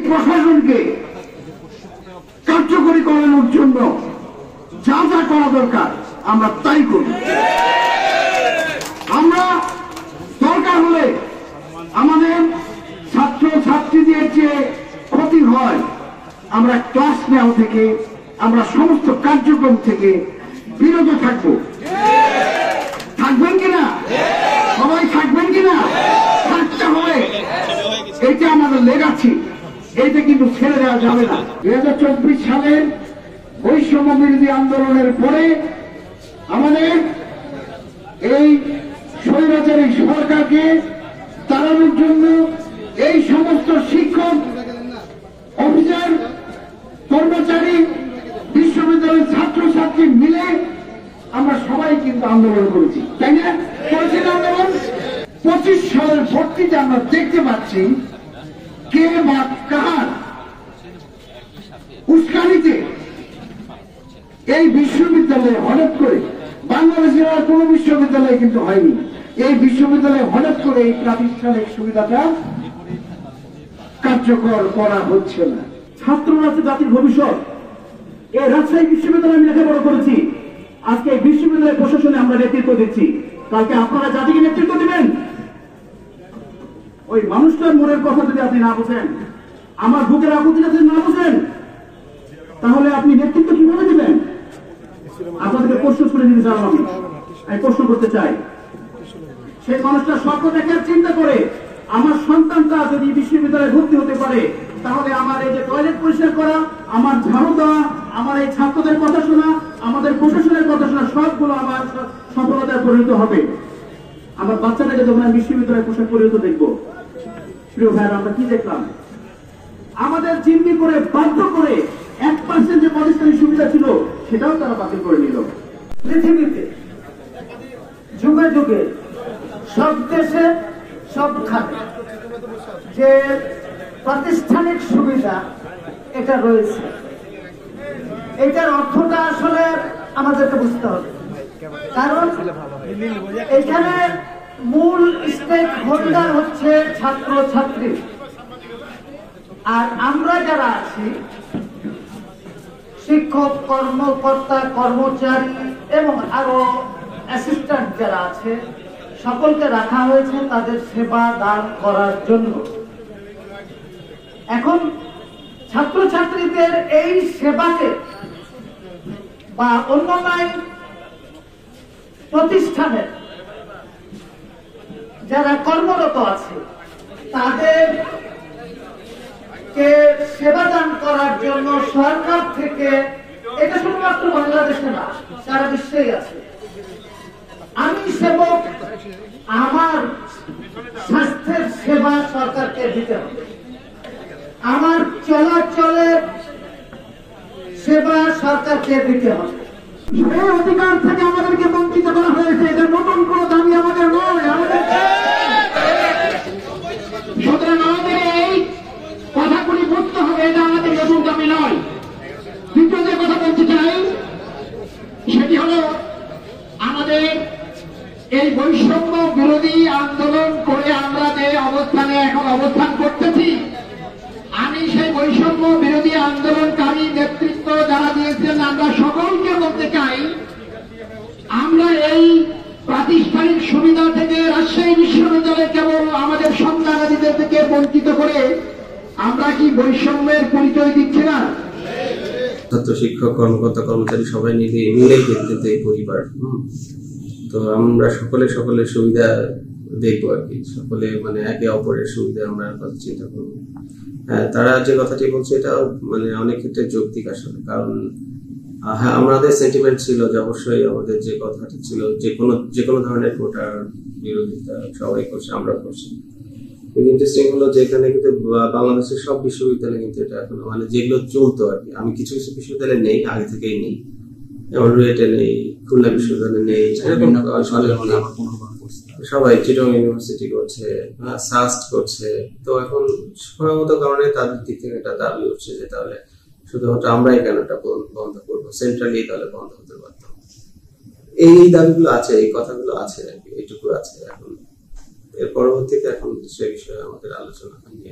প্রশাসনকে কার্যকরী করানোর জন্য যা যা করা দরকার আমরা তাই করি। আমরা দরকার হলে আমাদের ছাত্র ছাত্রীদের যে ক্ষতি হয় আমরা ক্লাস নেওয়া থেকে আমরা সমস্ত কার্যক্রম থেকে বিরত থাকবো। থাকবেন কিনা? সবাই থাকবেন কিনা? থাকতে হবে। এটা আমাদের লেগাছি, এইটা কিন্তু ছেড়ে দেওয়া যাবে না। 2024 সালের বৈষম্য বিরোধী আন্দোলনের পরে আমাদের এই স্বৈরাচারী সরকারকে তাড়ানোর জন্য এই সমস্ত শিক্ষক, অফিসার, কর্মচারী, বিশ্ববিদ্যালয়ের ছাত্রছাত্রী মিলে আমরা সবাই কিন্তু আন্দোলন করেছি, তাই না? করেছি না আন্দোলন? 25 সালের ভর্তিতে আমরা দেখতে পাচ্ছি কে বা কার উস্কানিতে এই বিশ্ববিদ্যালয়ে হঠাৎ করে, বাংলাদেশের আর কোন বিশ্ববিদ্যালয়ে কিন্তু হয়নি, এই বিশ্ববিদ্যালয়ে হঠাৎ করে এই প্রাতিষ্ঠানিক সুবিধাটা কার্যকর করা হচ্ছে না। ছাত্ররা আছে জাতির ভবিষ্যৎ। এই রাজশাহী বিশ্ববিদ্যালয়ে আমি লেখাপড়া করেছি, আজকে এই বিশ্ববিদ্যালয় প্রশাসনে আমরা নেতৃত্ব দিচ্ছি, কালকে আপনারা জাতিকে নেতৃত্ব দিবেন। ওই মানুষটার মনের কথা যদি আপনি না বোঝেন, আমার বুকের আকুতিটা যদি না বোঝেন, তাহলে আপনি নেতৃত্ব কিভাবে দিবেন? আপনাদেরকে প্রশ্ন করে দিতে চাই, আমি প্রশ্ন করতে চাই, সেই মানুষটা স্বপ্ন দেখে চিন্তা করে আমার সন্তানটা যদি বিশ্ববিদ্যালয়ে ভর্তি হতে পারে, তাহলে আমার এই যে টয়লেট পরিষ্কার করা, আমার ঝাড়ু দেওয়া, আমার এই ছাত্রদের কথা শোনা, আমাদের প্রশাসনের কথা শোনা, সবগুলো আমার সফলতায় পরিণত হবে। আমার বাচ্চাটাকে যখন আমি বিশ্ববিদ্যালয়ে পোশাক পরিণত দেখবো, প্রিয় ভাইরা, আমরা কি দেখলাম? আমাদের জিম্মি করে বাধ্য করে 1% যে প্রাতিষ্ঠানিক সুবিধা ছিল সেটাও তারা বাতিল করে নিল। পৃথিবীতে যুগে যুগে সব দেশে সবখানে যে প্রাতিষ্ঠানিক সুবিধা এটা রয়েছে, এটার অর্থটা আসলে আমাদেরকে বুঝতে হবে। কারণ এখানে মূল স্টেক হোল্ডার হচ্ছে ছাত্র ছাত্রী, আর আমরা যারা আছি শিক্ষক, কর্মকর্তা, কর্মচারী এবং আরো অ্যাসিস্ট্যান্ট যারা আছে, সকলকে রাখা হয়েছে তাদের সেবা দান করার জন্য। এখন ছাত্রছাত্রীদের এই সেবাকে বা অন্যান্য প্রতিষ্ঠানের যারা কর্মরত আছে তাদের সেবা দান করার জন্য সরকার থেকে, এটা শুধুমাত্র বাংলাদেশে না, সারা বিশ্বেই আছে, আমি সেবক, আমার স্বাস্থ্যের সেবা সরকারকে দিতে হবে, আমার চলাচলের সেবা সরকারকে দিতে হবে। সেই অধিকার থেকে আমাদেরকে বঞ্চিত করা হয়েছে। এটা নতুন কোন দাবি আমাদের নয়। সুতরাং আমাদের এই কথাগুলি বুঝতে হবে, এটা আমাদের নতুন দাবি নয়। দ্বিতীয় যে কথা বলতে চাই সেটি হল, আমাদের এই বৈষম্য বিরোধী আন্দোলন করে আমরা যে অবস্থানে এখন অবস্থান করতেছি, আমি সেই বৈষম্য বিরোধী আন্দোলনকারী নেতৃত্ব যারা দিয়েছেন আমরা সকলকে বলতে চাই, আমরা এই প্রাতিষ্ঠানিক সুবিধা থেকে রাজশাহী বিশ্ববিদ্যালয় কেবল আমাদের সন্তানাদিদের থেকে বঞ্চিত করে আমরা কি বৈষম্যের পরিচয় দিচ্ছি না? ছাত্র, শিক্ষক, কর্মকর্তা, কর্মচারী সবাই মিলেই কিন্তু এই পরিবার। তো আমরা সকলের সুবিধা দেখবো আর কি, সকলে মানে একে অপরের সুবিধা আমরা কথা চিন্তা করবো। হ্যাঁ, তারা যে কথাটি বলছে এটা মানে অনেক ক্ষেত্রে যৌক্তিক আসলে। কারণ হ্যাঁ, আমাদের সেন্টিমেন্ট ছিল যে অবশ্যই আমাদের যে কথাটি ছিল যে কোনো ধরনের কোটার বিরোধিতা সবাই করছে, আমরা করছি। কিন্তু ইন্টারেস্টিং হলো যে এখানে কিন্তু বাংলাদেশের সব বিশ্ববিদ্যালয়ে কিন্তু এটা এখন মানে যেগুলো চলতো আর কি, আমি কিছু কিছু বিশ্ববিদ্যালয়ে নেই, আগে থেকেই নেই, যেমন রুয়েটে নেই, খুলনা বিশ্ববিদ্যালয়ে নেই, সবাই চিটং ইউনিভার্সিটি করছে, সাস্ট করছে। তো এখন সম্ভবত কারণে তাদের দিক থেকে একটা দাবি উঠছে যে তাহলে শুধুমাত্র আমরাই কেন এটা বন্ধ করবো, সেন্ট্রালি তাহলে বন্ধ হতে পারতাম। এই দাবিগুলো আছে, এই কথাগুলো আছে আর কি, এইটুকু আছে। এখন এর পরবর্তীতে এখন সে বিষয়ে আমাদের আলোচনা হয়নি।